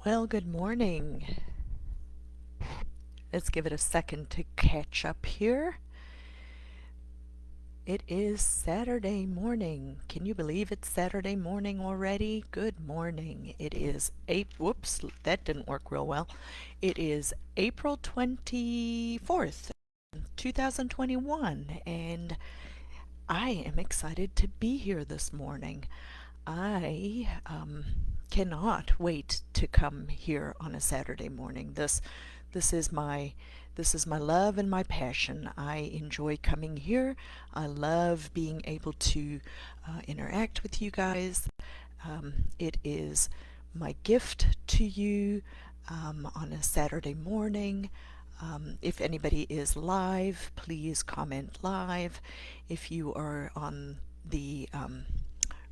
Well, good morning. Let's give it a second to catch up here. It is Saturday morning. Can you believe it's Saturday morning already? Good morning. It is whoops, that didn't work real well. It is April 24th, 2021, and I am excited to be here this morning. I cannot wait to come here on a Saturday morning. This is my love and my passion. I enjoy coming here. I love being able to interact with you guys. It is my gift to you on a Saturday morning. If anybody is live, please comment live. If you are on the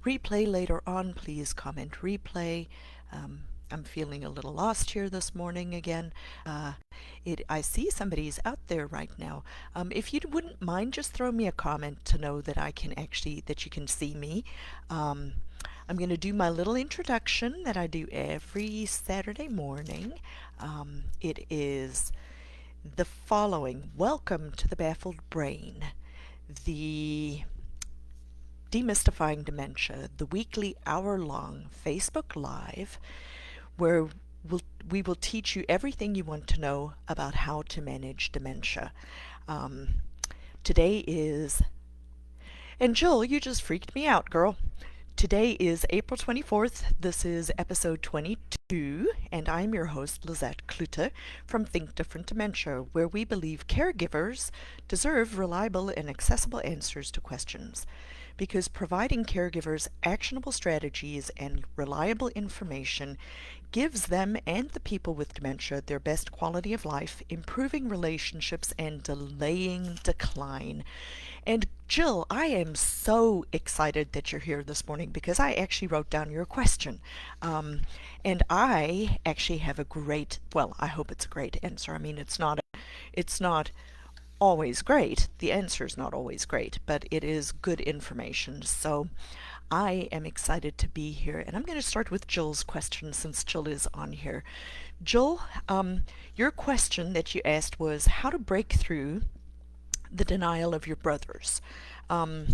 replay later on, please comment replay. I'm feeling a little lost here this morning again. I see somebody's out there right now. If you wouldn't mind, just throw me a comment to know that that you can see me. I'm going to do my little introduction that I do every Saturday morning. It is the following. Welcome to the Baffled Brain, the Demystifying Dementia, the weekly hour-long Facebook Live, where we will teach you everything you want to know about how to manage dementia. Today is, and Jill, you just freaked me out, girl. Today is April 24th. This is episode 22, and I'm your host, Lizette Klute from Think Different Dementia, where we believe caregivers deserve reliable and accessible answers to questions. Because providing caregivers actionable strategies and reliable information gives them and the people with dementia their best quality of life, improving relationships and delaying decline. And Jill, I am so excited that you're here this morning because I actually wrote down your question. And I actually have I hope it's a great answer. I mean, it's not always great. The answer is not always great, but it is good information. So I am excited to be here, and I'm going to start with Jill's question since Jill is on here. Jill, your question that you asked was how to break through the denial of your brothers. Let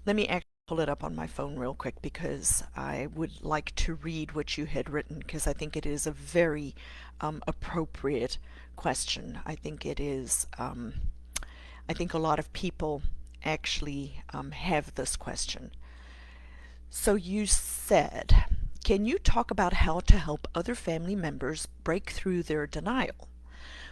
me actually pull it up on my phone real quick because I would like to read what you had written because I think it is a very appropriate question. I think it is, I think a lot of people actually have this question. So you said, can you talk about how to help other family members break through their denial?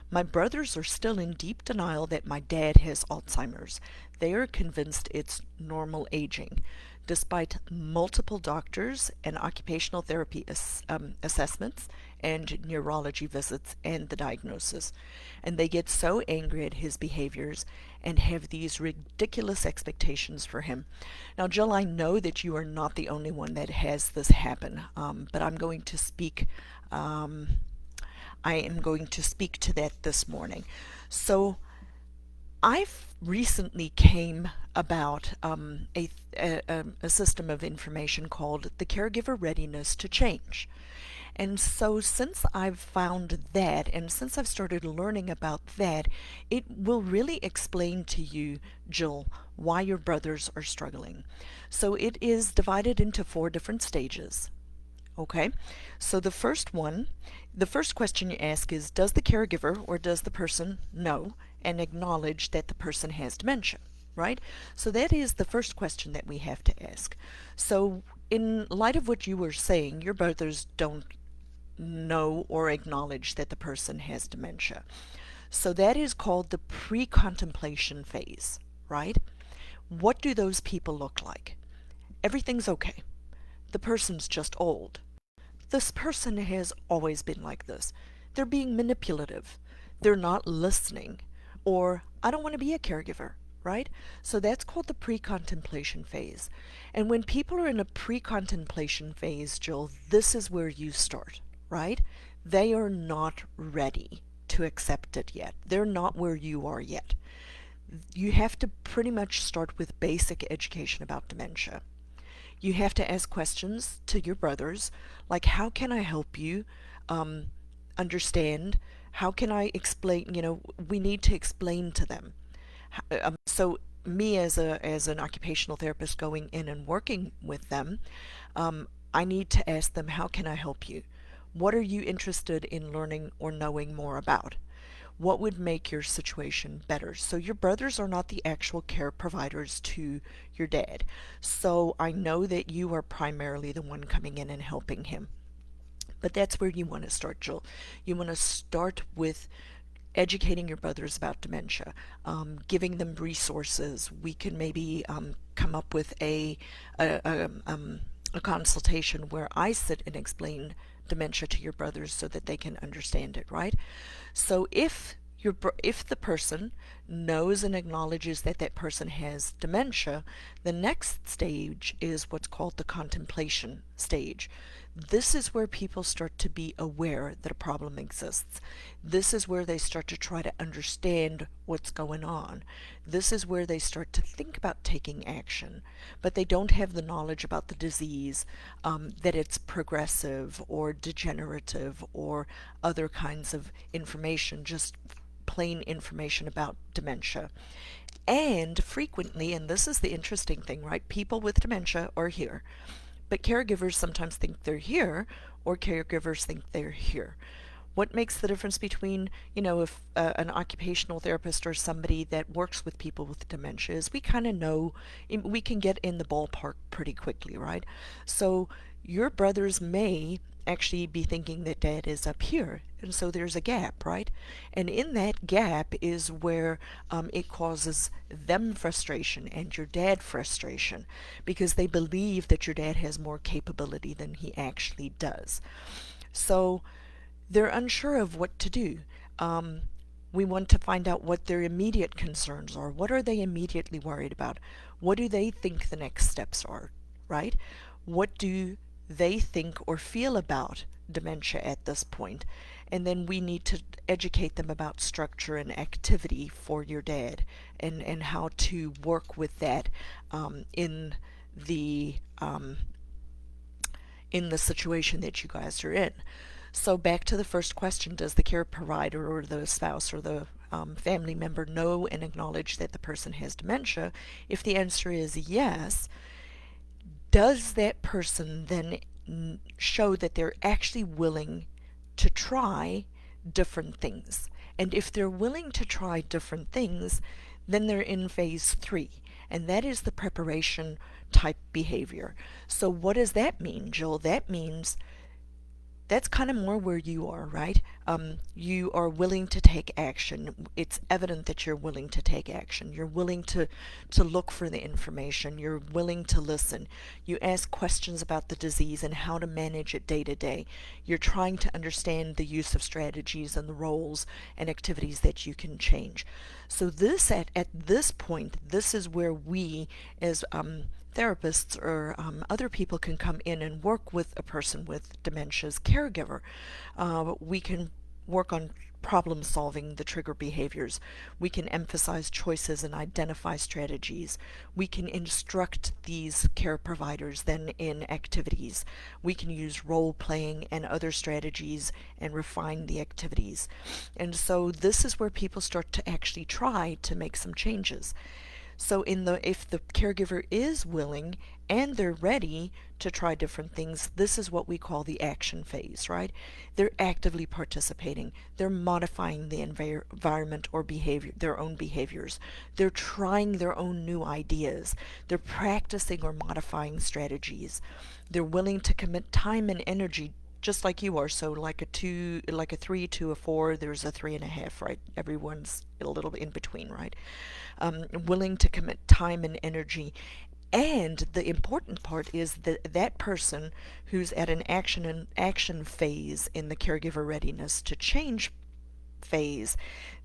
My brothers are still in deep denial that my dad has Alzheimer's. They are convinced it's normal aging, despite multiple doctors and occupational therapy assessments and neurology visits and the diagnosis. And they get so angry at his behaviors and have these ridiculous expectations for him. Now, Jill, I know that you are not the only one that has this happen, but I am going to speak to that this morning. So I've recently came about a system of information called the Caregiver Readiness to Change. And so since I've found that, and since I've started learning about that, it will really explain to you, Jill, why your brothers are struggling. So it is divided into 4 different stages. Okay, so the first question you ask is, does the caregiver or does the person know and acknowledge that the person has dementia, right? So that is the first question that we have to ask. So in light of what you were saying, your brothers don't know or acknowledge that the person has dementia. So that is called the pre-contemplation phase, right? What do those people look like? Everything's okay. The person's just old. This person has always been like this. They're being manipulative. They're not listening. Or, I don't want to be a caregiver, right? So that's called the pre-contemplation phase. And when people are in a pre-contemplation phase, Jill, this is where you start, right? They are not ready to accept it yet. They're not where you are yet. You have to pretty much start with basic education about dementia. You have to ask questions to your brothers, like, how can I help you um, understand. How can I explain? We need to explain to them. So me as an occupational therapist going in and working with them, I need to ask them, how can I help you? What are you interested in learning or knowing more about? What would make your situation better? So your brothers are not the actual care providers to your dad. So I know that you are primarily the one coming in and helping him. But that's where you want to start, Jill. You want to start with educating your brothers about dementia, giving them resources. We can maybe come up with a consultation where I sit and explain dementia to your brothers so that they can understand it, right? So if the person knows and acknowledges that that person has dementia, the next stage is what's called the contemplation stage. This is where people start to be aware that a problem exists. This is where they start to try to understand what's going on. This is where they start to think about taking action, but they don't have the knowledge about the disease, that it's progressive or degenerative or other kinds of information, just plain information about dementia. And frequently, and this is the interesting thing, right? People with dementia are here, but caregivers sometimes think they're here, or caregivers think they're here. What makes the difference between, if an occupational therapist or somebody that works with people with dementia is we kind of know, we can get in the ballpark pretty quickly, right? So your brothers may actually be thinking that dad is up here. And so there's a gap, right? And in that gap is where it causes them frustration and your dad frustration because they believe that your dad has more capability than he actually does. So they're unsure of what to do. We want to find out what their immediate concerns are. What are they immediately worried about? What do they think the next steps are, right? What do they think or feel about dementia at this point? And then we need to educate them about structure and activity for your dad and how to work with that in the situation that you guys are in. So back to the first question, does the care provider or the spouse or the family member know and acknowledge that the person has dementia? If the answer is yes, does that person then show that they're actually willing to try different things? And if they're willing to try different things, then they're in phase 3, and that is the preparation type behavior. So what does that mean, Jill? That means that's kind of more where you are, right? You are willing to take action. It's evident that you're willing to take action. You're willing to look for the information. You're willing to listen. You ask questions about the disease and how to manage it day to day. You're trying to understand the use of strategies and the roles and activities that you can change. So at this point, this is where we as therapists or other people can come in and work with a person with dementia's caregiver. We can work on problem solving the trigger behaviors. We can emphasize choices and identify strategies. We can instruct these care providers then in activities. We can use role playing and other strategies and refine the activities. And so this is where people start to actually try to make some changes. So if the caregiver is willing and they're ready to try different things, this is what we call the action phase, right? They're actively participating. They're modifying the environment or their own behaviors. They're trying their own new ideas. They're practicing or modifying strategies. They're willing to commit time and energy just like you are. So like a 3 to a 4, there's a 3.5, right? Everyone's a little in between, right? Willing to commit time and energy. And the important part is that that person who's at an action phase in the caregiver readiness to change phase,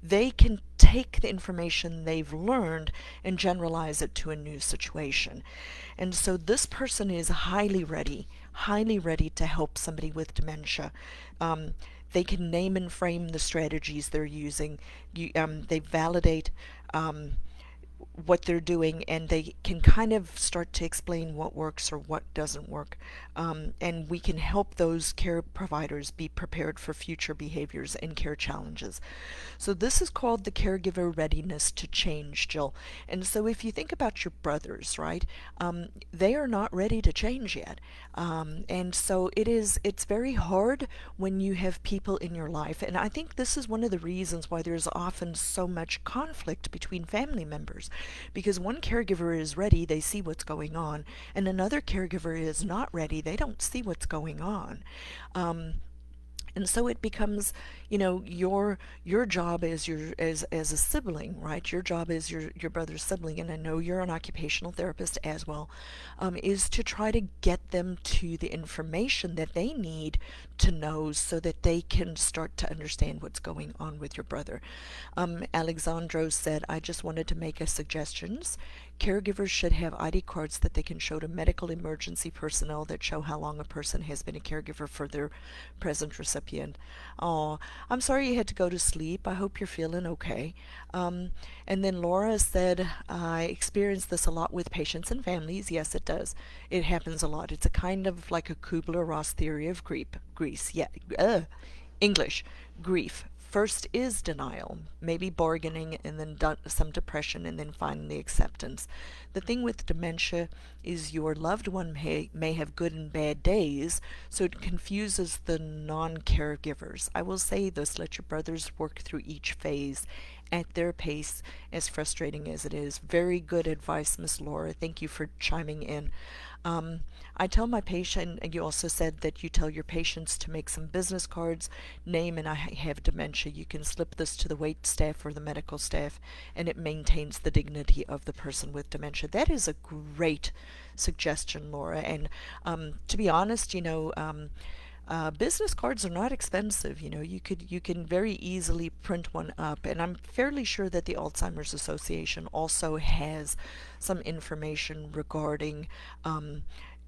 they can take the information they've learned and generalize it to a new situation. And so this person is highly ready to help somebody with dementia. They can name and frame the strategies they're using. They validate what they're doing, and they can kind of start to explain what works or what doesn't work. And we can help those care providers be prepared for future behaviors and care challenges. So this is called the caregiver readiness to change, Jill. And so if you think about your brothers, right, they are not ready to change yet. And so it's very hard when you have people in your life. And I think this is one of the reasons why there's often so much conflict between family members, because one caregiver is ready, they see what's going on, and another caregiver is not ready, they don't see what's going on. And so it becomes, your job as as a sibling, right? Your job as your brother's sibling, and I know you're an occupational therapist as well, is to try to get them to the information that they need to know so that they can start to understand what's going on with your brother. Alexandro said, I just wanted to make a suggestions. Caregivers should have ID cards that they can show to medical emergency personnel that show how long a person has been a caregiver for their present recipient. Oh, I'm sorry you had to go to sleep. I hope you're feeling okay. And then Laura said, I experience this a lot with patients and families. Yes, it does. It happens a lot. It's a kind of like a Kubler-Ross theory of grief. Yeah, English, grief. First is denial, maybe bargaining, and then some depression, and then finally acceptance. The thing with dementia is your loved one may have good and bad days, so it confuses the non-caregivers. I will say this, let your brothers work through each phase at their pace, as frustrating as it is. Very good advice, Miss Laura. Thank you for chiming in. I tell my patient, and you also said that you tell your patients to make some business cards, name and I have dementia. You can slip this to the wait staff or the medical staff, and it maintains the dignity of the person with dementia. That is a great suggestion, Laura. And to be honest, business cards are not expensive. You can very easily print one up, and I'm fairly sure that the Alzheimer's Association also has some information regarding.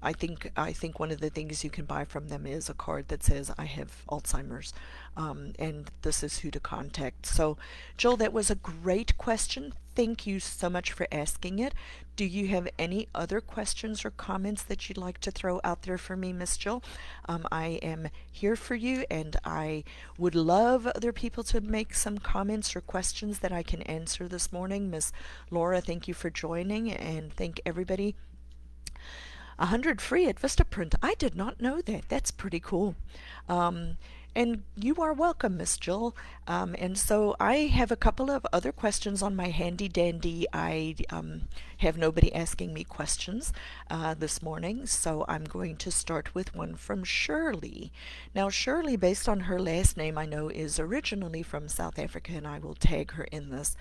I think one of the things you can buy from them is a card that says I have Alzheimer's, and this is who to contact. So, Joel, that was a great question. Thank you so much for asking it. Do you have any other questions or comments that you'd like to throw out there for me, Miss Jill? I am here for you, and I would love other people to make some comments or questions that I can answer this morning. Miss Laura, thank you for joining, and thank everybody. 100 free at Vistaprint. I did not know that. That's pretty cool. And you are welcome, Miss Jill. And so I have a couple of other questions on my handy dandy. I have nobody asking me questions this morning, so I'm going to start with one from Shirley. Now, Shirley, based on her last name, I know is originally from South Africa, and I will tag her in this.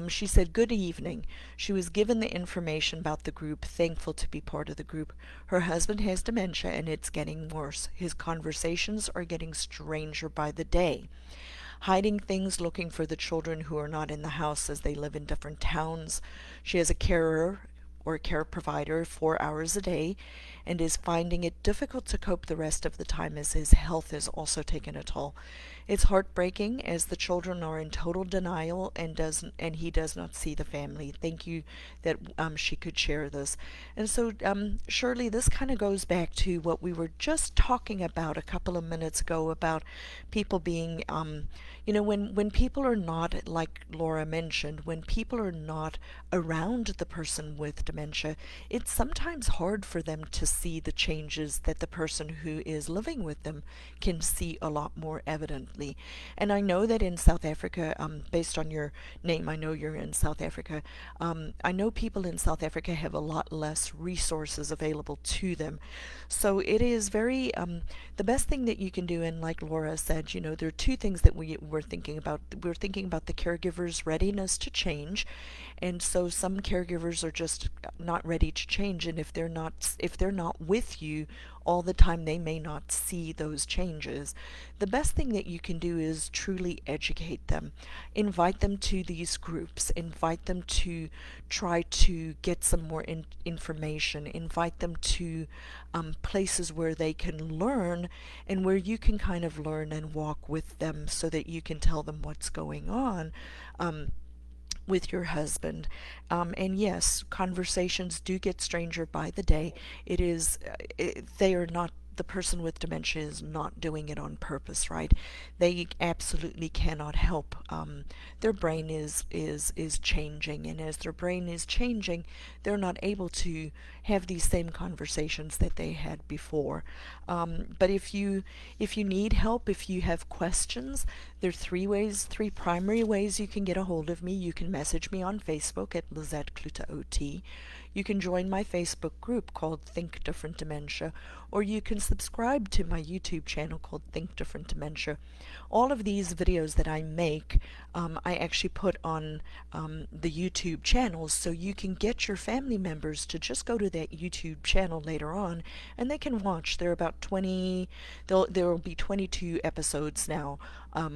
She said, good evening. She was given the information about the group, thankful to be part of the group. Her husband has dementia, and it's getting worse. His conversations are getting stranger by the day. Hiding things, looking for the children who are not in the house as they live in different towns. She has a carer or care provider 4 hours a day and is finding it difficult to cope the rest of the time as his health is also taken a toll. It's heartbreaking as the children are in total denial and he does not see the family. Thank you that she could share this. And so, Shirley, this kind of goes back to what we were just talking about a couple of minutes ago about people being, when people are not, like Laura mentioned, when people are not around the person with dementia, it's sometimes hard for them to see the changes that the person who is living with them can see a lot more evidently. And I know that in South Africa, based on your name, I know you're in South Africa. I know people in South Africa have a lot less resources available to them. So it is very, the best thing that you can do, and like Laura said, there are two things that we're thinking about. We're thinking about the caregiver's readiness to change. And so some caregivers are just not ready to change, and if they're not with you all the time, they may not see those changes. The best thing that you can do is truly educate them. Invite them to these groups. Invite them to try to get some more information. Invite them to places where they can learn and where you can kind of learn and walk with them so that you can tell them what's going on. with your husband. And yes, conversations do get stranger by the day. They are not, the person with dementia is not doing it on purpose, right? They absolutely cannot help. Their brain is changing, and as their brain is changing, they're not able to have these same conversations that they had before. But if you need help, if you have questions, there are three primary ways you can get a hold of me. You can message me on Facebook at Lizette Kluta OT. You can join my Facebook group called Think Different Dementia, or you can subscribe to my YouTube channel called Think Different Dementia. All of these videos that I make, I actually put on the YouTube channels, so you can get your family members to just go to that YouTube channel later on, and they can watch. There are about 20, there will be 22 episodes now,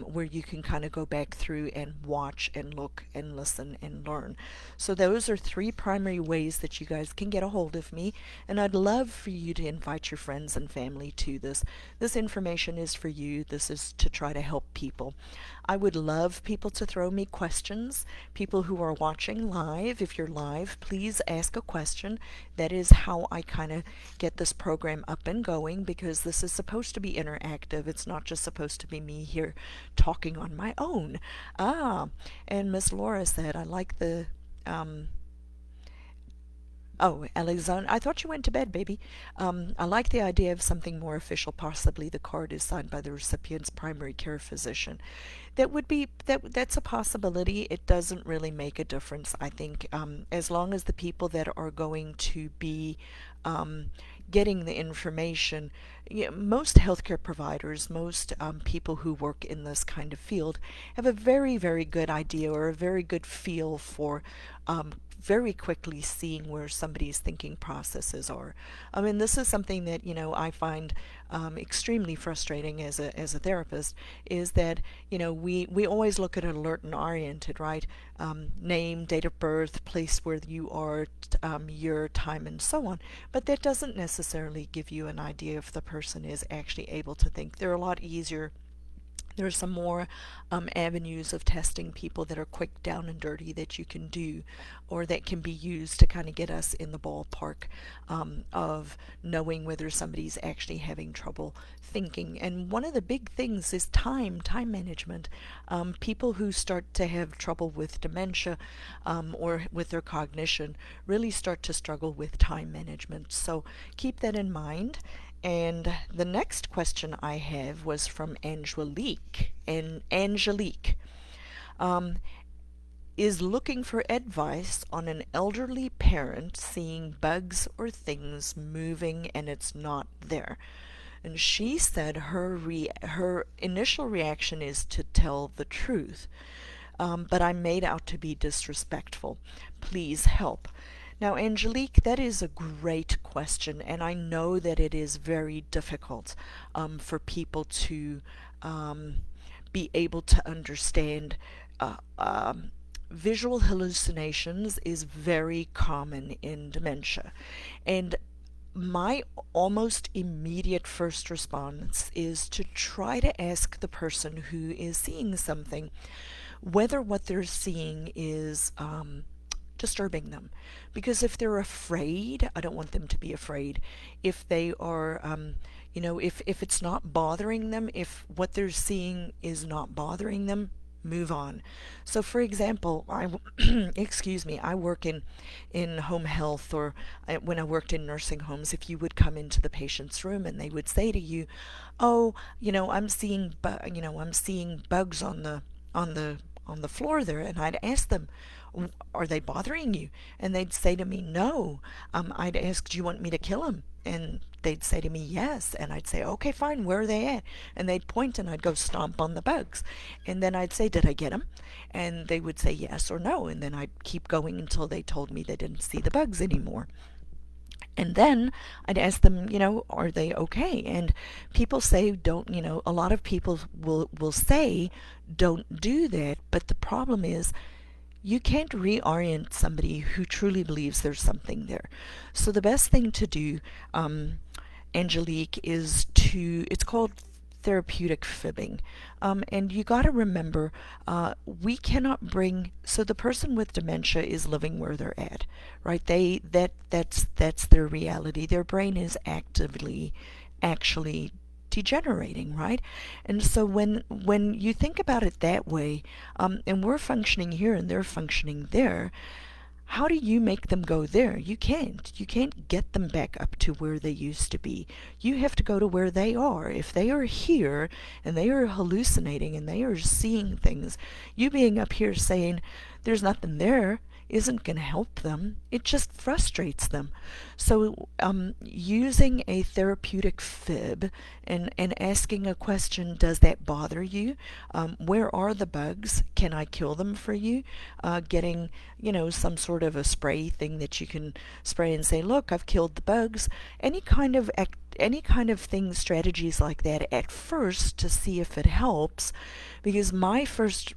where you can kind of go back through and watch and look and listen and learn. So those are three primary ways that you guys can get a hold of me, and I'd love for you to invite your friends and family to this. This information is for you. This is to try to help people. I would love people to throw me questions. People who are watching live, if you're live, please ask a question. That is how I kind of get this program up and going, because this is supposed to be interactive. It's not just supposed to be me here talking on my own. And Miss Laura said, I like the oh, Alexander, I thought you went to bed, baby. I like the idea of something more official. Possibly the card is signed by the recipient's primary care physician. That's a possibility. It doesn't really make a difference, I think, as long as the people that are going to be getting the information. Most healthcare providers, most people who work in this kind of field have a very, very good idea or a very good feel for very quickly seeing where somebody's thinking processes are. I mean, this is something that, I find extremely frustrating as a therapist, is that, we always look at alert and oriented, right? Name, date of birth, place where you are, year, time, and so on. But that doesn't necessarily give you an idea if the person is actually able to think. They're a lot easier. There are some more avenues of testing people that are quick, down, and dirty that you can do, or that can be used to kind of get us in the ballpark of knowing whether somebody's actually having trouble thinking. And one of the big things is time management. People who start to have trouble with dementia or with their cognition really start to struggle with time management. So keep that in mind. And the next question I have was from Angelique. And Angelique is looking for advice on an elderly parent seeing bugs or things moving and it's not there. And she said her initial reaction is to tell the truth, but I'm made out to be disrespectful. Please help. Now, Angelique, that is a great question, and I know that it is very difficult for people to be able to understand. Visual hallucinations is very common in dementia, and my almost immediate first response is to try to ask the person who is seeing something whether what they're seeing is disturbing them. Because if they're afraid, I don't want them to be afraid. If they are, if it's not bothering them, if what they're seeing is not bothering them, move on. So for example, excuse me, I work in home health, or when I worked in nursing homes, if you would come into the patient's room and they would say to you, oh, I'm seeing bugs on the floor there, and I'd ask them, are they bothering you? And they'd say to me, no. I'd ask, do you want me to kill them? And they'd say to me, yes. And I'd say, okay, fine, where are they at? And they'd point, and I'd go stomp on the bugs. And then I'd say, did I get them? And they would say yes or no. And then I'd keep going until they told me they didn't see the bugs anymore. And then I'd ask them, are they okay? And people say don't, a lot of people will say don't do that. But the problem is, you can't reorient somebody who truly believes there's something there. So the best thing to do, Angelique, is it's called therapeutic fibbing. And you got to remember, we cannot bring. So the person with dementia is living where they're at, right? That's their reality. Their brain is actively, actually degenerating, right? And so when you think about it that way, and we're functioning here and they're functioning there, how do you make them go there? You can't. You can't get them back up to where they used to be. You have to go to where they are. If they are here and they are hallucinating and they are seeing things, you being up here saying there's nothing there isn't going to help them. It just frustrates them. So using a therapeutic fib and asking a question, does that bother you? Where are the bugs? Can I kill them for you? Getting, some sort of a spray thing that you can spray and say, look, I've killed the bugs. Any kind of strategies like that at first to see if it helps, because my first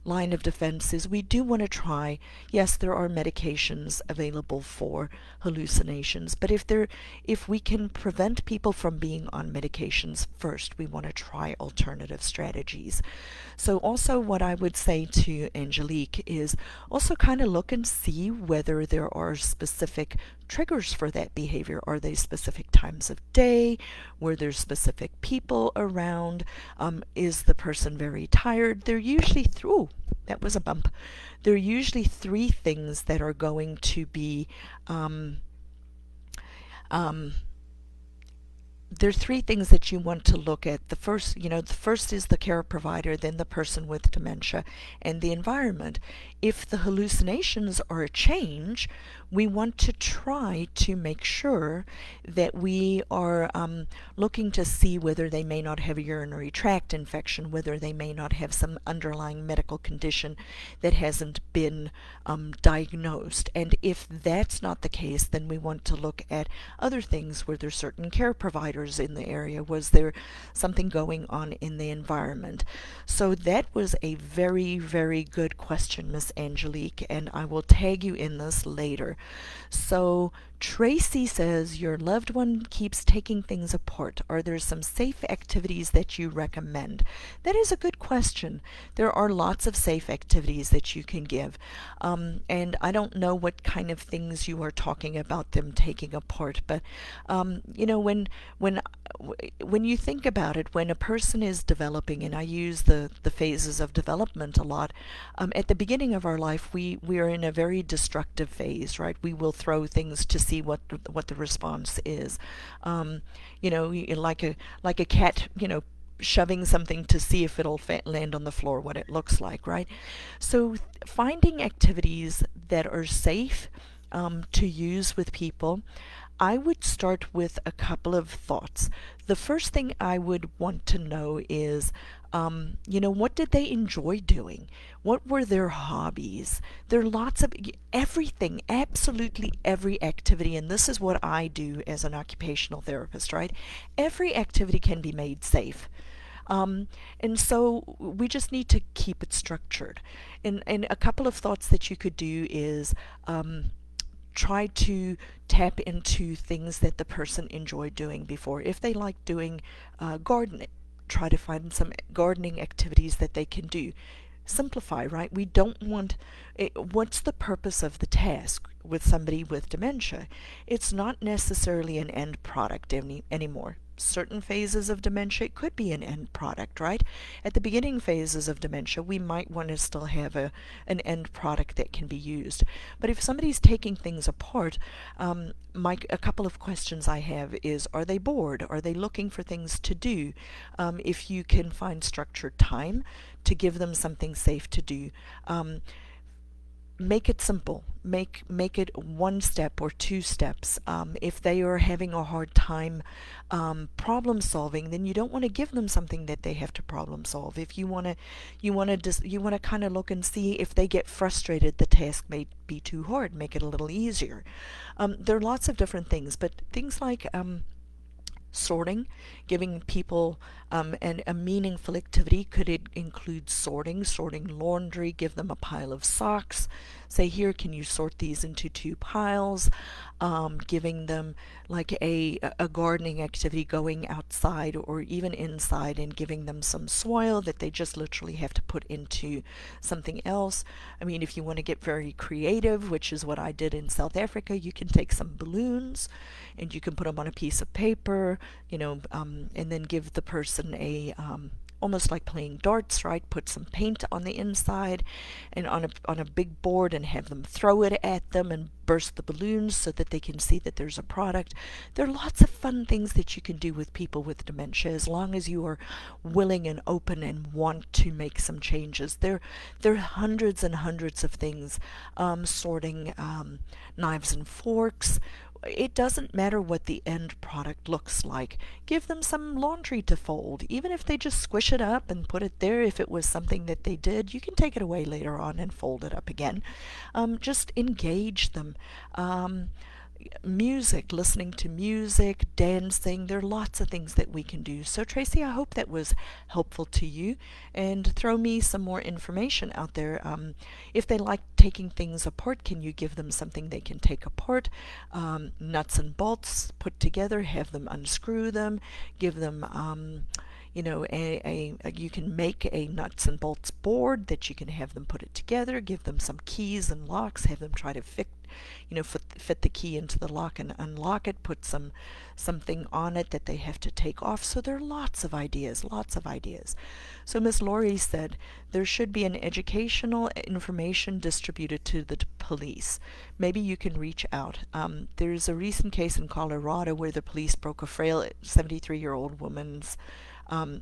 line of defense is we do want to try. Yes, there are medications available for hallucinations, but if we can prevent people from being on medications first, we want to try alternative strategies. So also what I would say to Angelique is also kind of look and see whether there are specific triggers for that behavior. Are they specific times of day? Were there specific people around? Is the person very tired? They're usually through. That was a bump. There are usually three things that are going to be there are three things that you want to look at. The first is the care provider, then the person with dementia, and the environment. If the hallucinations are a change, we want to try to make sure that we are looking to see whether they may not have a urinary tract infection, whether they may not have some underlying medical condition that hasn't been diagnosed. And if that's not the case, then we want to look at other things. Were there certain care providers in the area? Was there something going on in the environment? So that was a very, very good question, Miss Angelique, and I will tag you in this later. So Tracy says, your loved one keeps taking things apart. Are there some safe activities that you recommend? That is a good question. There are lots of safe activities that you can give. And I don't know what kind of things you are talking about them taking apart, but when you think about it, when a person is developing, and I use the phases of development a lot, at the beginning of our life, we are in a very destructive phase, right? We will throw things to see what the response is. Like a cat, shoving something to see if it'll land on the floor, what it looks like, right? So finding activities that are safe to use with people, I would start with a couple of thoughts. The first thing I would want to know is, what did they enjoy doing? What were their hobbies? There are lots of everything, absolutely every activity, and this is what I do as an occupational therapist, right? Every activity can be made safe. And so we just need to keep it structured. And a couple of thoughts that you could do is try to tap into things that the person enjoyed doing before. If they like doing gardening, try to find some gardening activities that they can do. Simplify, right? We don't want what's the purpose of the task with somebody with dementia? It's not necessarily an end product anymore. Certain phases of dementia, it could be an end product, right? At the beginning phases of dementia, we might want to still have an end product that can be used. But if somebody's taking things apart, a couple of questions I have is, are they bored? Are they looking for things to do? If you can find structured time to give them something safe to do, make it simple. Make it one step or two steps. If they are having a hard time problem solving, then you don't want to give them something that they have to problem solve. If you want to kind of look and see if they get frustrated, the task may be too hard. Make it a little easier. There are lots of different things, but things like sorting, giving people a meaningful activity. Could it include sorting laundry, give them a pile of socks, say, here, can you sort these into two piles? Giving them like a gardening activity, going outside or even inside, and giving them some soil that they just literally have to put into something else. I mean, if you want to get very creative, which is what I did in South Africa, you can take some balloons and you can put them on a piece of paper, and then give the person almost like playing darts, right? Put some paint on the inside and on a big board, and have them throw it at them and burst the balloons so that they can see that there's a product. There are lots of fun things that you can do with people with dementia, as long as you are willing and open and want to make some changes. There are hundreds and hundreds of things, sorting knives and forks. It doesn't matter what the end product looks like. Give them some laundry to fold. Even if they just squish it up and put it there, if it was something that they did, you can take it away later on and fold it up again. Just engage them. Music, listening to music, dancing. There are lots of things that we can do. So Tracy, I hope that was helpful to you, and throw me some more information out there. If they like taking things apart, can you give them something they can take apart? Nuts and bolts put together, have them unscrew them, give them you can make a nuts and bolts board that you can have them put it together, give them some keys and locks, have them try to fit the key into the lock and unlock it, put something on it that they have to take off. So there are lots of ideas. So Miss Laurie said there should be an educational information distributed to the police. Maybe you can reach out. There's a recent case in Colorado where the police broke a frail 73-year-old woman's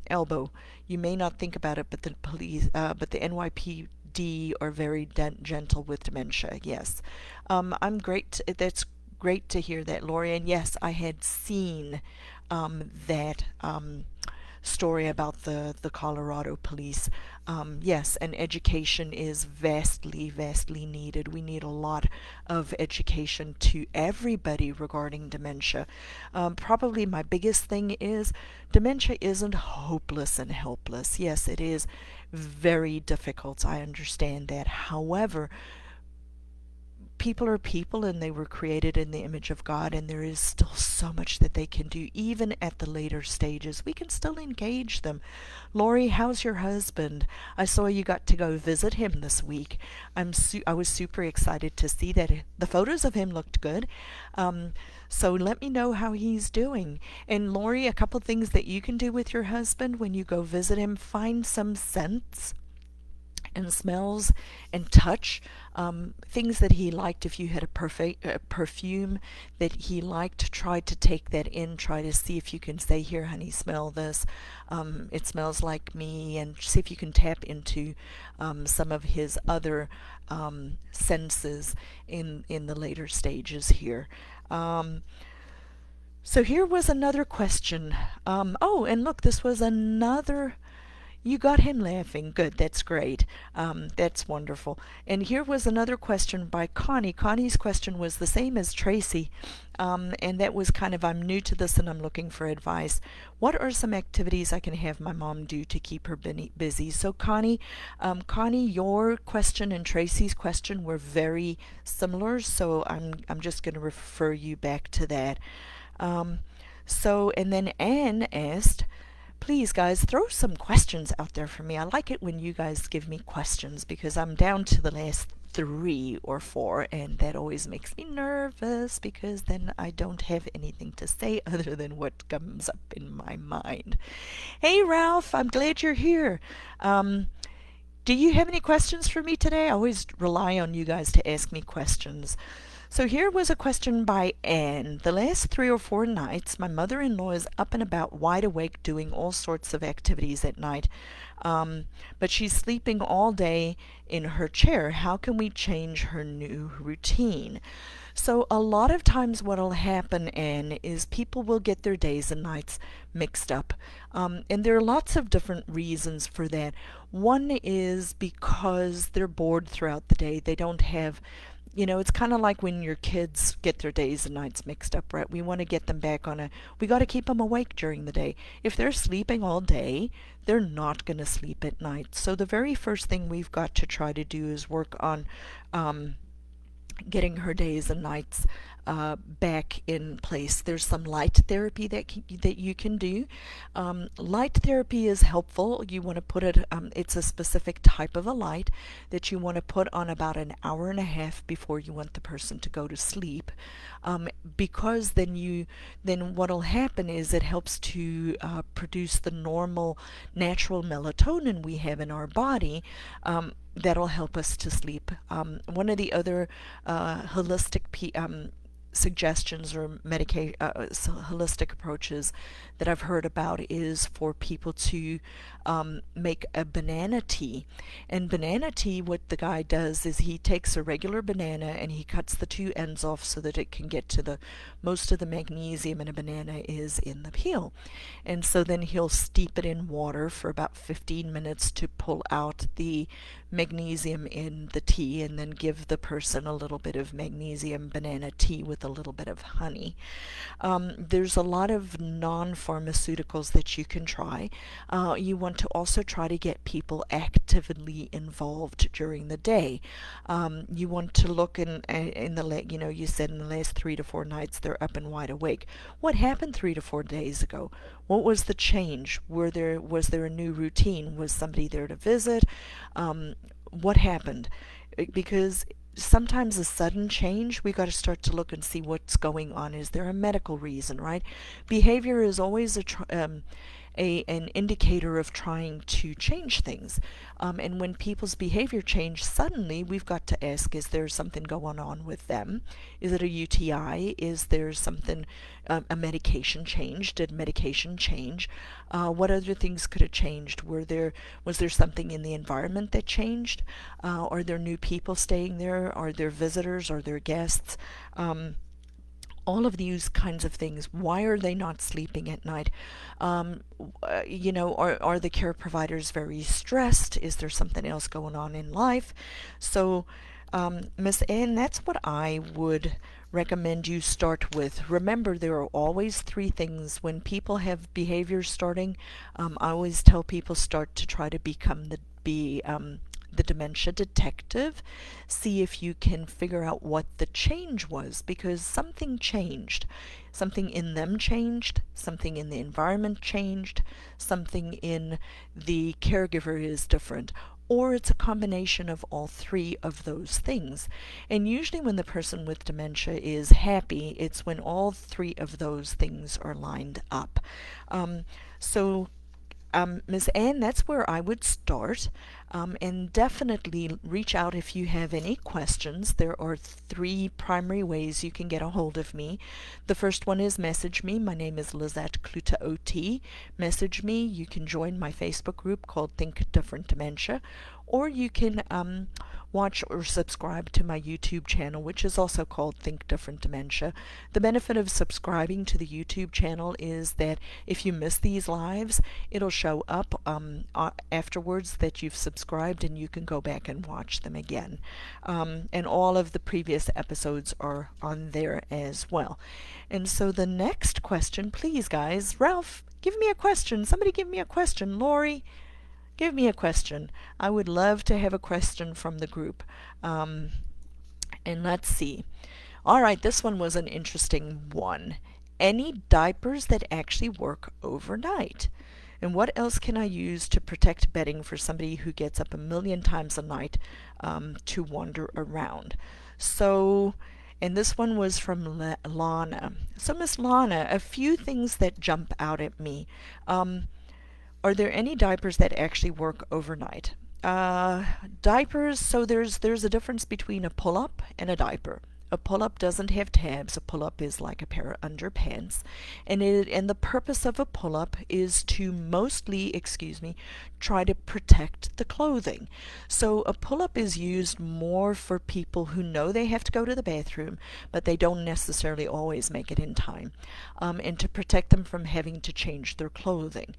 elbow. You may not think about it, but the police, but the NYPD are very gentle with dementia. Yes, I'm great. That's great to hear that, Lori. And yes, I had seen that story about the Colorado police. Yes, and education is vastly needed. We need a lot of education to everybody regarding dementia. Probably my biggest thing is dementia isn't hopeless and helpless. Yes, it is very difficult. I understand that. However, people are people, and they were created in the image of God, and there is still so much that they can do even at the later stages. We can still engage them. Lori, how's your husband? I saw you got to go visit him this week. I was super excited to see that. The photos of him looked good. So let me know how he's doing. And Lori, a couple things that you can do with your husband when you go visit him: find some scents and smells and touch, things that he liked. If you had a perfume that he liked, try to take that in, try to see if you can say, here honey, smell this, it smells like me, and see if you can tap into some of his other senses in the later stages here. So here was another question. Oh, and look, this was another. You got him laughing. Good, that's great. That's wonderful. And here was another question by Connie. Connie's question was the same as Tracy, and that was kind of, I'm new to this and I'm looking for advice. What are some activities I can have my mom do to keep her busy? So Connie, your question and Tracy's question were very similar, so I'm just going to refer you back to that. And then Anne asked, please, guys, throw some questions out there for me. I like it when you guys give me questions, because I'm down to the last 3 or 4, and that always makes me nervous, because then I don't have anything to say other than what comes up in my mind. Hey, Ralph, I'm glad you're here. Do you have any questions for me today? I always rely on you guys to ask me questions. So here was a question by Anne. The last 3 or 4 nights, my mother-in-law is up and about, wide awake, doing all sorts of activities at night. But she's sleeping all day in her chair. How can we change her new routine? So a lot of times what will happen, Anne, is people will get their days and nights mixed up. And there are lots of different reasons for that. One is because they're bored throughout the day. They don't have You know, it's kind of like when your kids get their days and nights mixed up, right? We want to get them back on we got to keep them awake during the day. If they're sleeping all day, they're not going to sleep at night. So the very first thing we've got to try to do is work on um, getting her days and nights back in place. There's some light therapy that you can do. Light therapy is helpful. You want to put it. It's a specific type of a light that you want to put on about an hour and a half before you want the person to go to sleep, because then what'll happen is it helps to produce the normal, natural melatonin we have in our body. That'll help us to sleep. One of the other holistic suggestions or holistic approaches that I've heard about is for people to make a banana tea. And banana tea, what the guy does is he takes a regular banana and he cuts the two ends off so that it can get to the most of the magnesium in a banana is in the peel. And so then he'll steep it in water for about 15 minutes to pull out the magnesium in the tea, and then give the person a little bit of magnesium banana tea with a little bit of honey. There's a lot of non-pharmaceuticals that you can try. You want to also try to get people actively involved during the day. You want to look you said in the last 3 to 4 nights they're up and wide awake. What happened 3 to 4 days ago? What was the change? Was there a new routine? Was somebody there to visit? What happened? Because sometimes a sudden change, we got to start to look and see what's going on. Is there a medical reason, right? Behavior is always an indicator of trying to change things. And when people's behavior change suddenly, we've got to ask, is there something going on with them? Is it a UTI? Is there something, a medication change? Did medication change? What other things could have changed? Was there something in the environment that changed? Are there new people staying there? Are there visitors? Are there guests? All of these kinds of things. Why are they not sleeping at night? Are the care providers very stressed? Is there something else going on in life? So, Miss Ann, that's what I would recommend you start with. Remember, there are always 3 things. When people have behaviors starting, I always tell people start to try to become the dementia detective. See if you can figure out what the change was, because something changed. Something in them changed, something in the environment changed, something in the caregiver is different. Or it's a combination of all 3 of those things. And usually when the person with dementia is happy, it's when all 3 of those things are lined up. So Ms. Ann, that's where I would start. And definitely reach out if you have any questions. There are 3 primary ways you can get a hold of me. The first one is message me. My name is Lizette Clute OT. Message me. You can join my Facebook group called Think Different Dementia, or you can watch or subscribe to my YouTube channel, which is also called Think Different Dementia. The benefit of subscribing to the YouTube channel is that if you miss these lives, it'll show up afterwards that you've subscribed, and you can go back and watch them again. And all of the previous episodes are on there as well. And so the next question, please guys, Ralph, give me a question. Somebody give me a question. Lori, give me a question. I would love to have a question from the group. And let's see. All right, this one was an interesting one. Any diapers that actually work overnight? And what else can I use to protect bedding for somebody who gets up a million times a night to wander around? So, and this one was from Lana. So, Miss Lana, a few things that jump out at me. Are there any diapers that actually work overnight? Diapers, so there's a difference between a pull-up and a diaper. A pull-up doesn't have tabs. A pull-up is like a pair of underpants. And the purpose of a pull-up is to try to protect the clothing. So a pull-up is used more for people who know they have to go to the bathroom, but they don't necessarily always make it in time, and to protect them from having to change their clothing.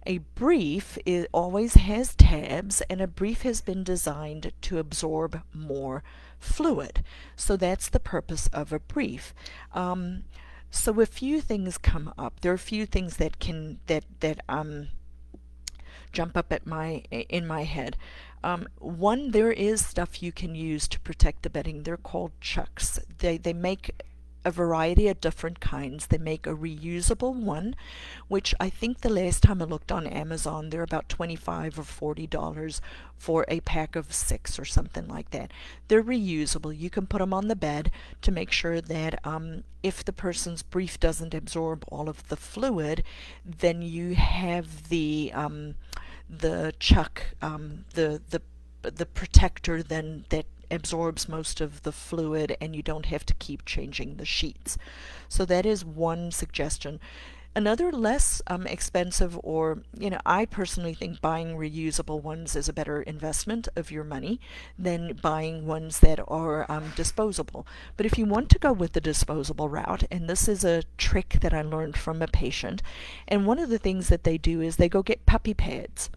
A brief always has tabs, and a brief has been designed to absorb more fluid. So that's the purpose of a brief. So a few things come up. There are a few things that jump up in my head. One, there is stuff you can use to protect the bedding. They're called chucks. They make a variety of different kinds. They make a reusable one, which I think the last time I looked on Amazon, they're about $25 or $40 for a pack of 6 or something like that. They're reusable. You can put them on the bed to make sure that if the person's brief doesn't absorb all of the fluid, then you have the chuck, the protector then that absorbs most of the fluid, and you don't have to keep changing the sheets. So that is one suggestion. Another less expensive, or I personally think buying reusable ones is a better investment of your money than buying ones that are disposable. But if you want to go with the disposable route, and this is a trick that I learned from a patient, and one of the things that they do is they go get puppy pads.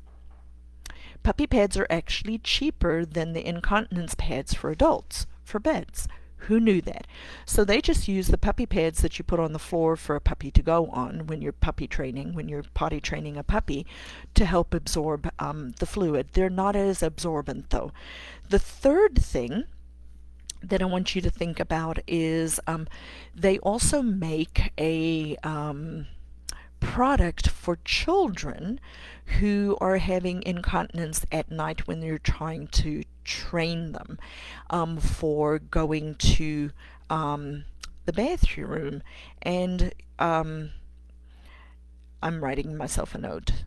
Puppy pads are actually cheaper than the incontinence pads for adults, for beds. Who knew that? So they just use the puppy pads that you put on the floor for a puppy to go on when you're potty training a puppy, to help absorb the fluid. They're not as absorbent though. The third thing that I want you to think about is they also make a product for children who are having incontinence at night when you're trying to train them for going to the bathroom. And I'm writing myself a note.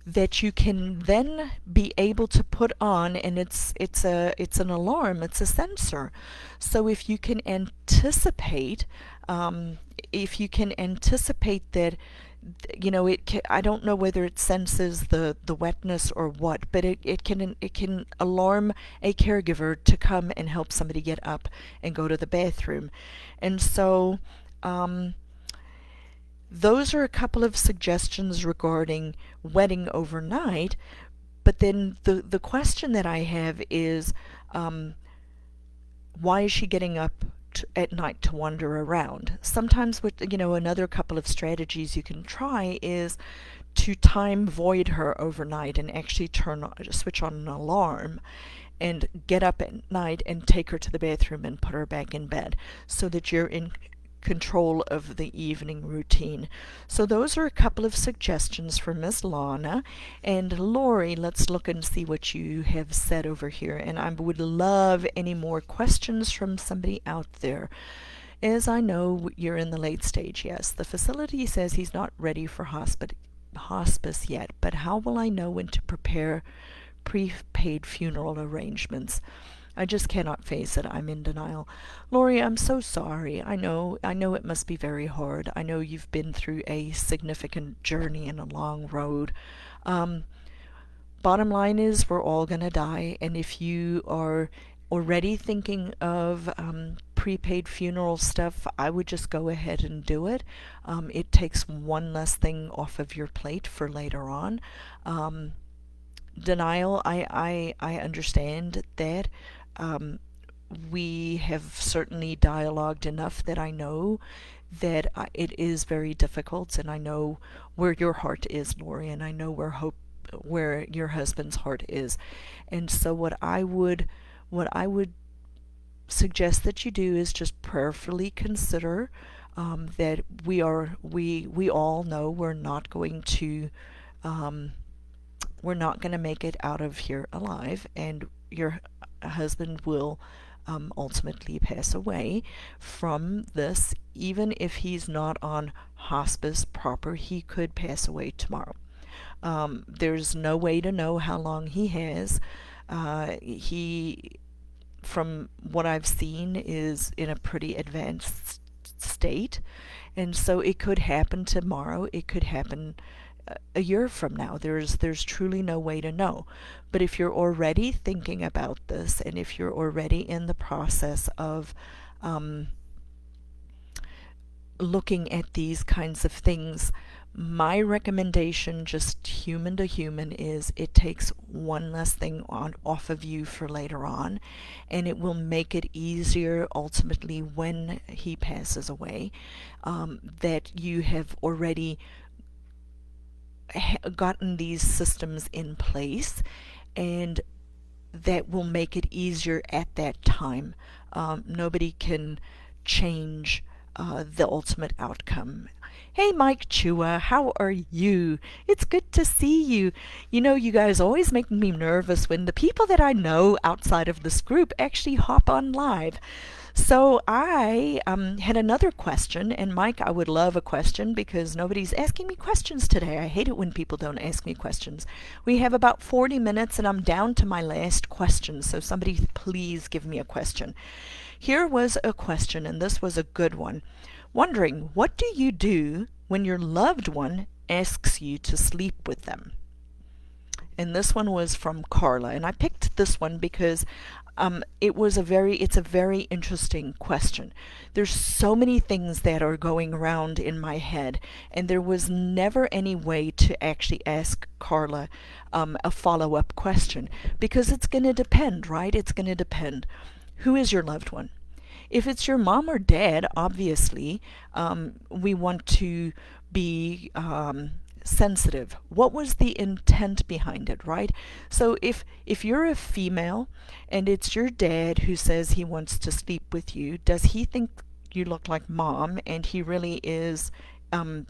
That you can then be able to put on, and it's an alarm, it's a sensor. So if you can anticipate that, I don't know whether it senses the wetness or what, but it can alarm a caregiver to come and help somebody get up and go to the bathroom. And so those are a couple of suggestions regarding wetting overnight. But then the question that I have is, why is she getting up at night to wander around? Sometimes another couple of strategies you can try is to time void her overnight and actually switch on an alarm and get up at night and take her to the bathroom and put her back in bed, so that you're in control of the evening routine. So those are a couple of suggestions for Miss Lana. And Lori, let's look and see what you have said over here. And I would love any more questions from somebody out there. As I know, you're in the late stage. Yes, the facility says he's not ready for hospice yet, but how will I know when to prepare prepaid funeral arrangements? I just cannot face it. I'm in denial. Lori, I'm so sorry. I know it must be very hard. I know you've been through a significant journey and a long road. Bottom line is, we're all going to die, and if you are already thinking of prepaid funeral stuff, I would just go ahead and do it. It takes one less thing off of your plate for later on. Denial, I understand that. We have certainly dialogued enough that I know that it is very difficult, and I know where your heart is, Lori, and I know where your husband's heart is. And so what I would suggest that you do is just prayerfully consider that we all know we're not going to make it out of here alive, and your husband will ultimately pass away from this. Even if he's not on hospice proper, he could pass away tomorrow. There's no way to know how long he has. He, from what I've seen, is in a pretty advanced state, and so it could happen tomorrow. It could happen a year from now. There's truly no way to know. But if you're already thinking about this, and if you're already in the process of looking at these kinds of things, My recommendation, just human to human, is it takes one less thing off of you for later on, and it will make it easier ultimately when he passes away, that you have already gotten these systems in place, and that will make it easier at that time. Nobody can change the ultimate outcome. Hey, Mike Chua, how are you? It's good to see you. You know, you guys always make me nervous when the people that I know outside of this group actually hop on live. So I had another question, and Mike, I would love a question because nobody's asking me questions today. I hate it when people don't ask me questions. We have about 40 minutes, and I'm down to my last question, so somebody please give me a question. Here was a question, and this was a good one. Wondering, what do you do when your loved one asks you to sleep with them? And this one was from Carla, and I picked this one because it's a very interesting question. There's so many things that are going around in my head, and there was never any way to actually ask Carla a follow-up question, because it's going to depend, right? It's going to depend. Who is your loved one? If it's your mom or dad, obviously, we want to be sensitive. What was the intent behind it, right? So if you're a female and it's your dad who says he wants to sleep with you, does he think you look like mom and he really is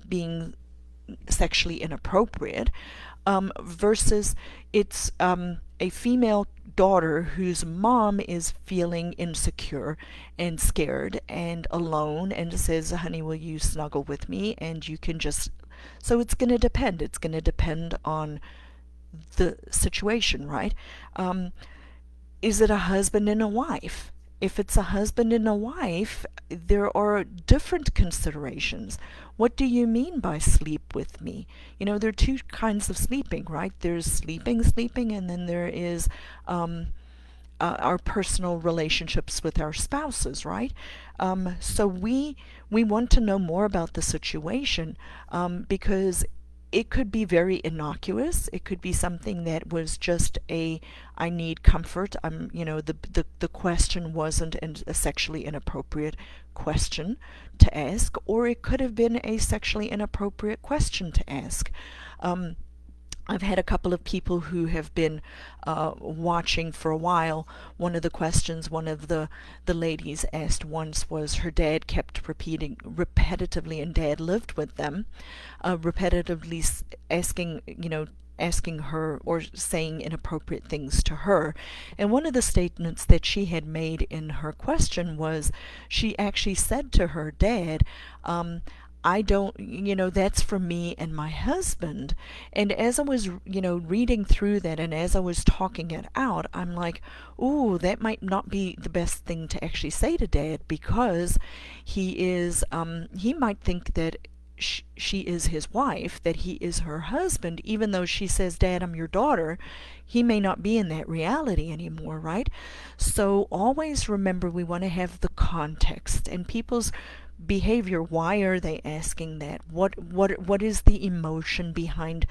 being sexually inappropriate, versus it's a female daughter whose mom is feeling insecure and scared and alone and says, honey, will you snuggle with me? And you can just, so it's going to depend. It's going to depend on the situation, right? Is it a husband and a wife? If it's a husband and a wife, there are different considerations. What do you mean by sleep with me? You know, there are two kinds of sleeping, right? There's sleeping, and then there is our personal relationships with our spouses, right? So we want to know more about the situation, because it could be very innocuous. It could be something that was just I need comfort. The question wasn't a sexually inappropriate question to ask, or it could have been a sexually inappropriate question to ask. I've had a couple of people who have been watching for a while. One of the questions one of the ladies asked once was her dad kept repeating repetitively, and dad lived with them, repetitively asking her or saying inappropriate things to her. And one of the statements that she had made in her question was, she actually said to her dad, I don't, that's for me and my husband. And as I was, reading through that and as I was talking it out, I'm like, ooh, that might not be the best thing to actually say to Dad, because he might think that she is his wife, that he is her husband, even though she says, Dad, I'm your daughter. He may not be in that reality anymore, right? So always remember, we want to have the context and people's behavior. Why are they asking that? What is the emotion behind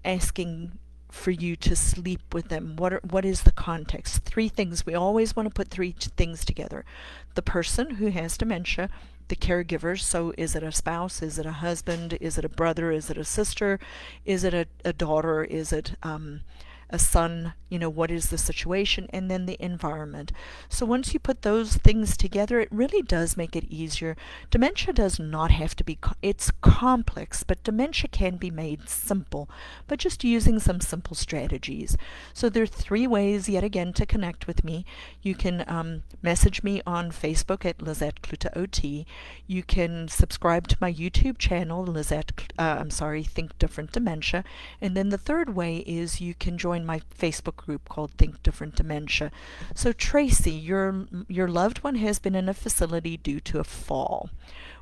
asking for you to sleep with them? What is the context? Three things. We always want to put three things together. The person who has dementia, the caregiver. So is it a spouse? Is it a husband? Is it a brother? Is it a sister? Is it a daughter? Is it a son? What is the situation? And then the environment. So once you put those things together, it really does make it easier. Dementia does not have to be, it's complex, but dementia can be made simple, but just using some simple strategies. So there are three ways, yet again, to connect with me. You can message me on Facebook at Lizette Kluta OT. You can subscribe to my YouTube channel, Think Different Dementia. And then the third way is you can join my Facebook group called Think Different Dementia. So Tracy, your loved one has been in a facility due to a fall.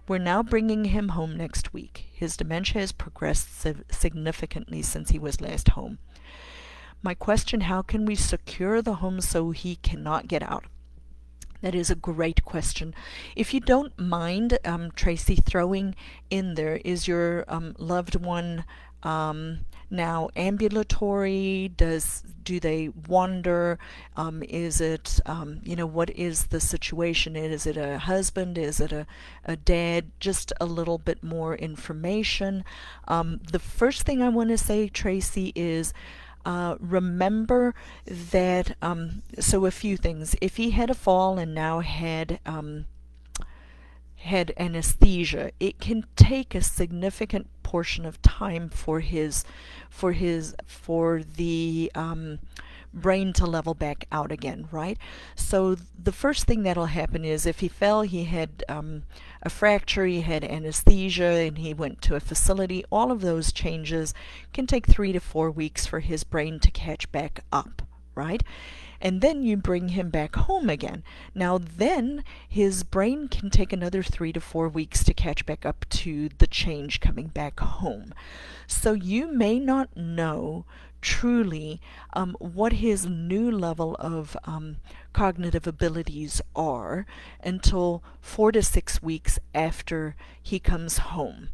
We're now bringing him home next week. His dementia has progressed significantly since he was last home. My question, how can we secure the home so he cannot get out? That is a great question. If you don't mind, Tracy, throwing in there, is your loved one now ambulatory? Do they wander? Is it what is the situation? Is it a husband? Is it a dad? Just a little bit more information. The first thing I want to say, Tracy, is remember that, so a few things. If he had a fall and now had anesthesia, it can take a significant portion of time for the brain to level back out again, right? So the first thing that'll happen is if he fell, he had a fracture, he had anesthesia, and he went to a facility. All of those changes can take 3 to 4 weeks for his brain to catch back up, right? And then you bring him back home again. Now then his brain can take another 3 to 4 weeks to catch back up to the change coming back home. So you may not know truly what his new level of cognitive abilities are until 4 to 6 weeks after he comes home.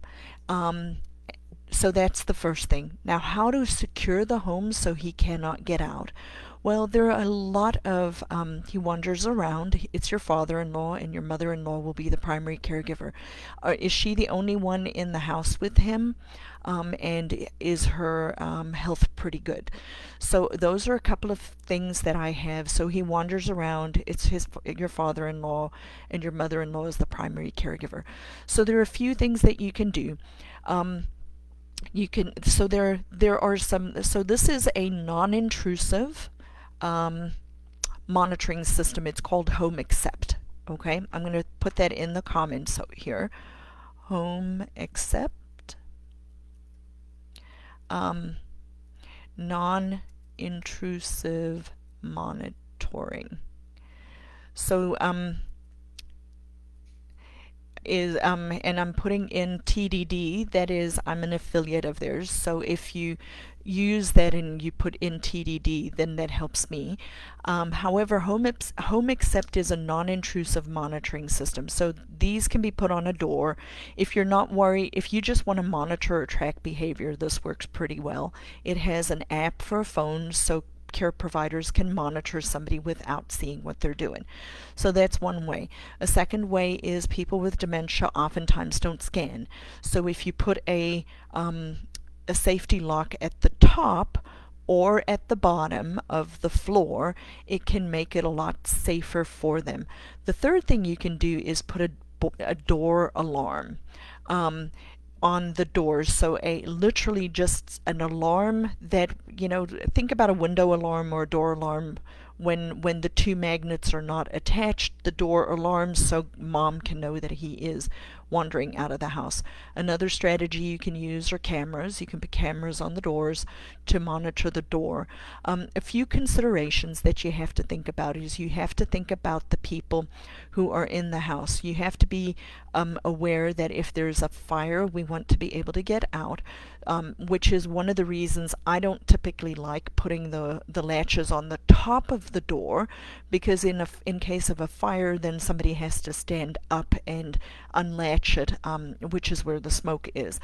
So that's the first thing. Now, how to secure the home so he cannot get out? Well, there are a lot of, he wanders around. It's your father-in-law, and your mother-in-law will be the primary caregiver. Is she the only one in the house with him? And is her health pretty good? So those are a couple of things that I have. So he wanders around. It's your father-in-law, and your mother-in-law is the primary caregiver. So there are a few things that you can do. There are some, so this is a non-intrusive monitoring system. It's called Home Accept. Okay, I'm going to put that in the comments here. Home Accept, non-intrusive monitoring. So and I'm putting in TDD. That is, I'm an affiliate of theirs. So if you use that and you put in TDD, then that helps me. However, Home Accept is a non-intrusive monitoring system. So these can be put on a door. If you're not worried, if you just want to monitor or track behavior, this works pretty well. It has an app for a phone, so care providers can monitor somebody without seeing what they're doing. So that's one way. A second way is people with dementia oftentimes don't scan. So if you put a safety lock at the top or at the bottom of the floor, it can make it a lot safer for them. The third thing you can do is put a door alarm on the doors. So literally just an alarm that, think about a window alarm or a door alarm. When the two magnets are not attached, the door alarms so mom can know that he is wandering out of the house. Another strategy you can use are cameras. You can put cameras on the doors to monitor the door. A few considerations that you have to think about is you have to think about the people who are in the house. You have to be aware that if there's a fire, we want to be able to get out, which is one of the reasons I don't typically like putting the latches on the top of the door, because in case of a fire, then somebody has to stand up and unlatch it, which is where the smoke is.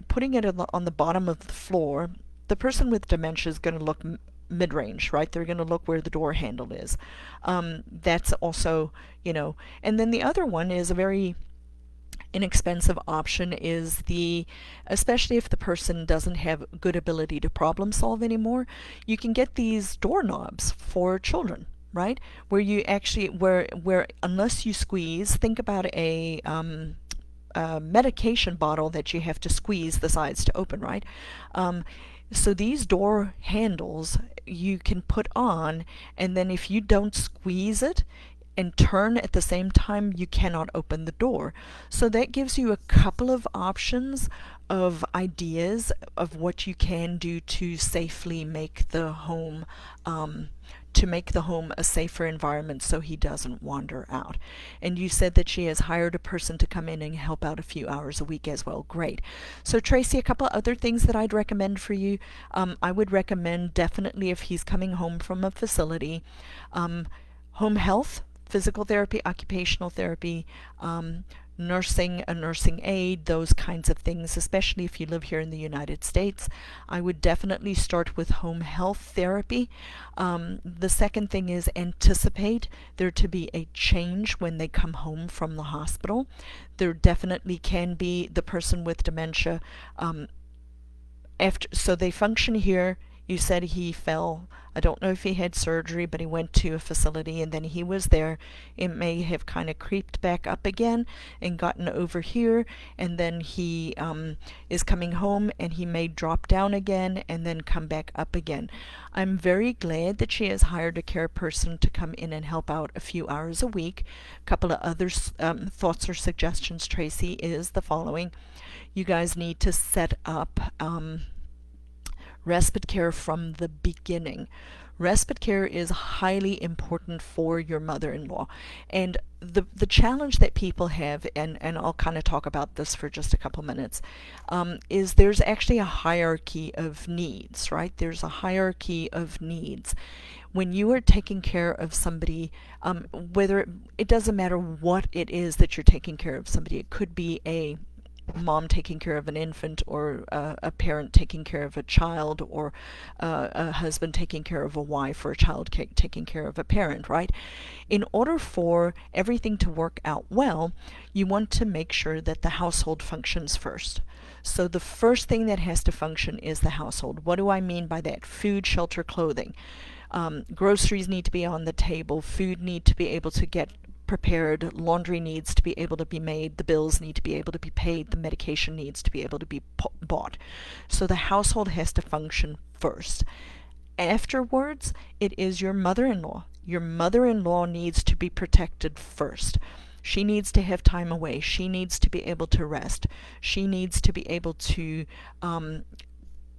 Putting it on the bottom of the floor, the person with dementia is going to look mid-range, right? They're going to look where the door handle is. That's also, and then the other one is a very inexpensive option is especially if the person doesn't have good ability to problem solve anymore, you can get these doorknobs for children, right? Where you actually, where unless you squeeze, think about a medication bottle that you have to squeeze the sides to open, right? So these door handles you can put on, and then if you don't squeeze it and turn at the same time, you cannot open the door. So that gives you a couple of options of ideas of what you can do to safely make the home a safer environment so he doesn't wander out. And you said that she has hired a person to come in and help out a few hours a week as well. Great. So Tracy, a couple other things that I'd recommend for you. I would recommend definitely, if he's coming home from a facility, home health physical therapy, occupational therapy, nursing, a nursing aide, those kinds of things, especially if you live here in the United States. I would definitely start with home health therapy. The second thing is anticipate there to be a change when they come home from the hospital. There definitely can be the person with dementia. So they function here. You said he fell. I don't know if he had surgery, but he went to a facility and then he was there. It may have kind of creeped back up again and gotten over here, and then he is coming home and he may drop down again and then come back up again. I'm very glad that she has hired a care person to come in and help out a few hours a week. A couple of other thoughts or suggestions, Tracy, is the following. You guys need to set up respite care from the beginning. Respite care is highly important for your mother-in-law. And the challenge that people have, and I'll kind of talk about this for just a couple minutes, is there's actually a hierarchy of needs, right? There's a hierarchy of needs. When you are taking care of somebody, whether it doesn't matter what it is that you're taking care of somebody, it could be a mom taking care of an infant, or a parent taking care of a child, or a husband taking care of a wife, or a child taking care of a parent, right? In order for everything to work out well, you want to make sure that the household functions first. So the first thing that has to function is the household. What do I mean by that? Food, shelter, clothing. Groceries need to be on the table. Food need to be able to get prepared, laundry needs to be able to be made, the bills need to be able to be paid, the medication needs to be able to be bought. So the household has to function first. Afterwards, it is your mother-in-law. Your mother-in-law needs to be protected first. She needs to have time away. She needs to be able to rest. She needs to be able to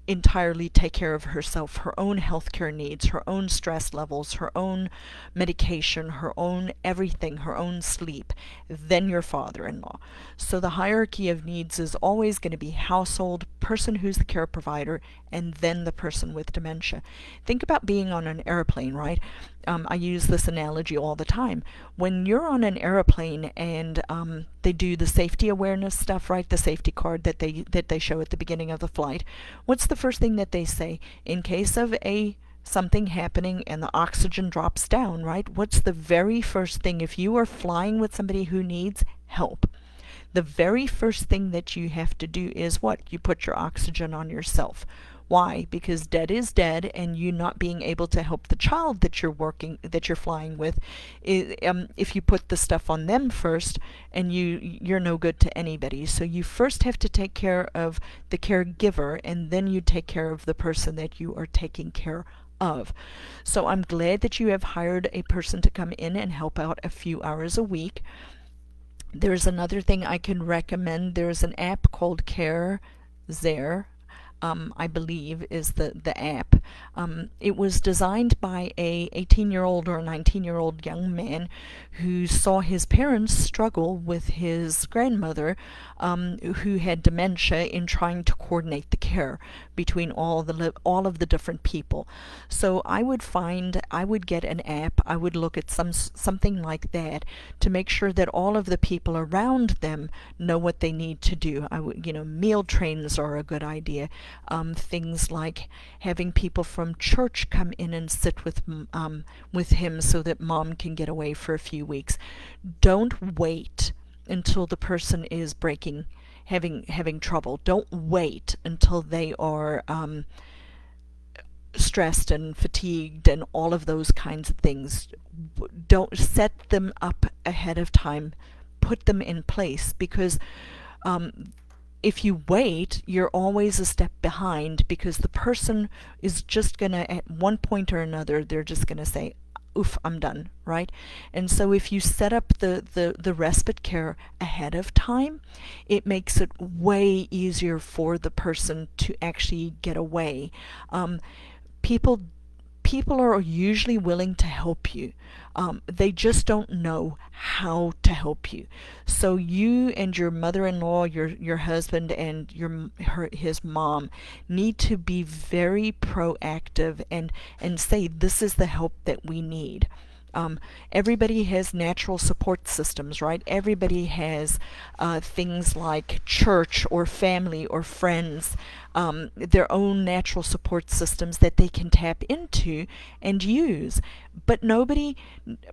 entirely take care of herself, her own healthcare needs, her own stress levels, her own medication, her own everything, her own sleep, then your father-in-law. So the hierarchy of needs is always going to be household, person who's the care provider, and then the person with dementia. Think about being on an airplane, right? I use this analogy all the time. When you're on an airplane and they do the safety awareness stuff, right? The safety card that they show at the beginning of the flight. What's the first thing that they say? In case of something happening and the oxygen drops down, right? What's the very first thing if you are flying with somebody who needs help? The very first thing that you have to do is what? You put your oxygen on yourself. Why? Because dead is dead, and you not being able to help the child that you're flying with, if you put the stuff on them first, and you're no good to anybody. So you first have to take care of the caregiver, and then you take care of the person that you are taking care of. So I'm glad that you have hired a person to come in and help out a few hours a week. There's another thing I can recommend. There's an app called Caregiver. I believe is the app. It was designed by a 18-year-old or a 19-year-old young man who saw his parents struggle with his grandmother who had dementia, in trying to coordinate the care between all of the different people. So I would get an app. I would look at something like that to make sure that all of the people around them know what they need to do. Meal trains are a good idea. Things like having people from church come in and sit with him so that mom can get away for a few weeks. Don't wait until the person is having trouble. Don't wait until they are stressed and fatigued and all of those kinds of things. Don't set them up ahead of time. Put them in place, because if you wait, you're always a step behind, because the person is just going to, at one point or another, they're just going to say, oof, I'm done, right? And so if you set up the respite care ahead of time, it makes it way easier for the person to actually get away. People are usually willing to help you. They just don't know how to help you. So you and your mother-in-law, your husband, and his mom need to be very proactive and say, this is the help that we need. Everybody has natural support systems, right? Everybody has things like church or family or friends, their own natural support systems that they can tap into and use. But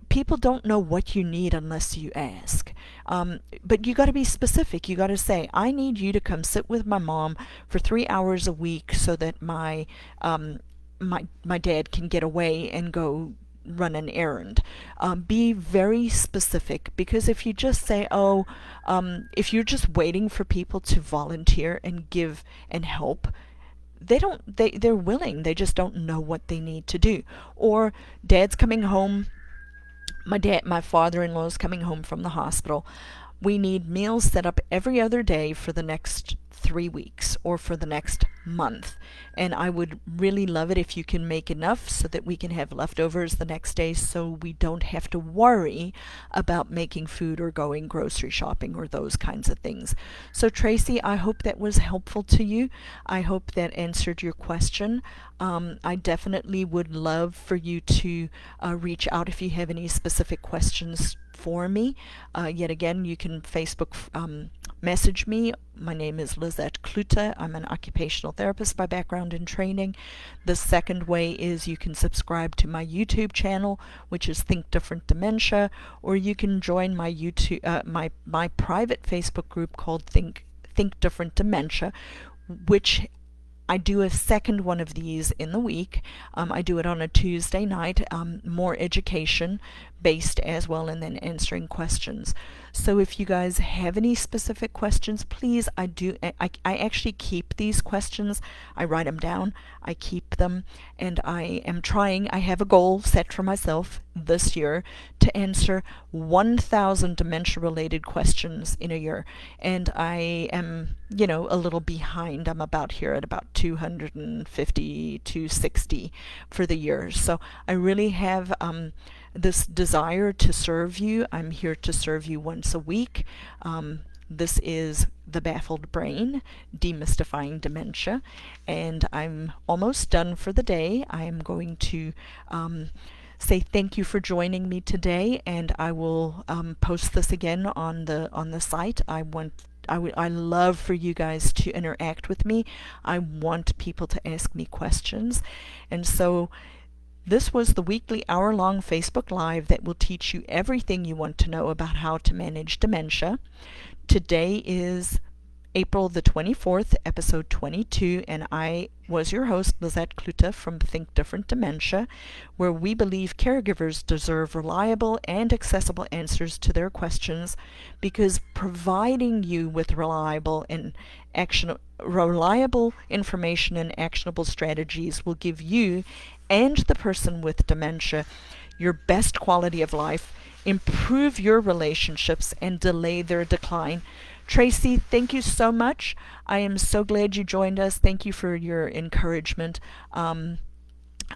people don't know what you need unless you ask. But you got to be specific. You got to say, I need you to come sit with my mom for 3 hours a week so that my dad can get away and go run an errand. Be very specific, because if you just say, if you're just waiting for people to volunteer and give and help, they're willing, they just don't know what they need to do. Or dad's coming home, my father-in-law is coming home from the hospital. We need meals set up every other day for the next 3 weeks or for the next month. And I would really love it if you can make enough so that we can have leftovers the next day, so we don't have to worry about making food or going grocery shopping or those kinds of things. So Tracy, I hope that was helpful to you. I hope that answered your question. I definitely would love for you to reach out if you have any specific questions for me. Yet again, you can Facebook message me. My name is Lizette Klute. I'm an occupational therapist by background and training. The second way is you can subscribe to my YouTube channel, which is Think Different Dementia, or you can join my my private Facebook group called Think Different Dementia, which I do a second one of these in the week. I do it on a Tuesday night, more education based as well, and then answering questions. So if you guys have any specific questions, please, I actually keep these questions. I write them down, I keep them, and I have a goal set for myself this year to answer 1,000 dementia-related questions in a year. And I am, a little behind. I'm about here at about 250, 260 for the year. So I really have this desire to serve you. I'm here to serve you once a week. This is The Baffled Brain, Demystifying Dementia, and I'm almost done for the day. I am going to say thank you for joining me today, and I will post this again on the site. I love for you guys to interact with me. I want people to ask me questions, and so this was the weekly hour-long Facebook Live that will teach you everything you want to know about how to manage dementia. Today is April the 24th, episode 22, and I was your host, Lizette Klute from Think Different Dementia, where we believe caregivers deserve reliable and accessible answers to their questions, because providing you with reliable information and actionable strategies will give you and the person with dementia your best quality of life, improve your relationships, and delay their decline. Tracy, thank you so much. I am so glad you joined us. Thank you for your encouragement.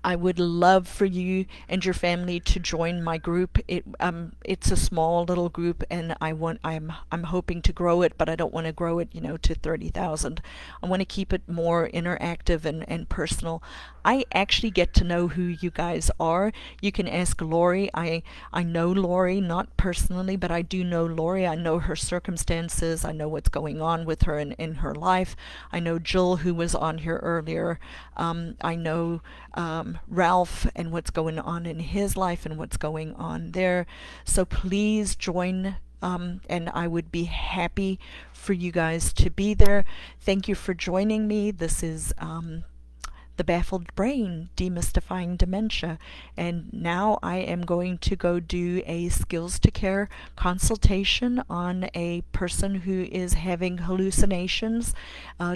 I would love for you and your family to join my group. It's a small little group, and I'm hoping to grow it, but I don't want to grow it, to 30,000. I want to keep it more interactive and personal. I actually get to know who you guys are. You can ask Lori. I know Lori, not personally, but I do know Lori. I know her circumstances. I know what's going on with her in her life. I know Jill, who was on here earlier. I know Ralph and what's going on in his life and what's going on there. So please join, and I would be happy for you guys to be there. Thank you for joining me. This is The Baffled Brain, Demystifying Dementia. And now I am going to go do a Skills to Care consultation on a person who is having hallucinations,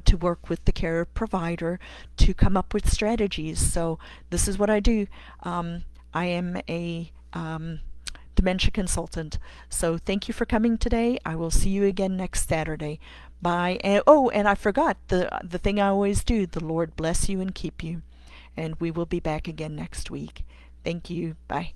to work with the care provider to come up with strategies. So this is what I do. I am a dementia consultant. So thank you for coming today. I will see you again next Saturday. Bye. And I forgot the thing I always do. The Lord bless you and keep you. And we will be back again next week. Thank you. Bye.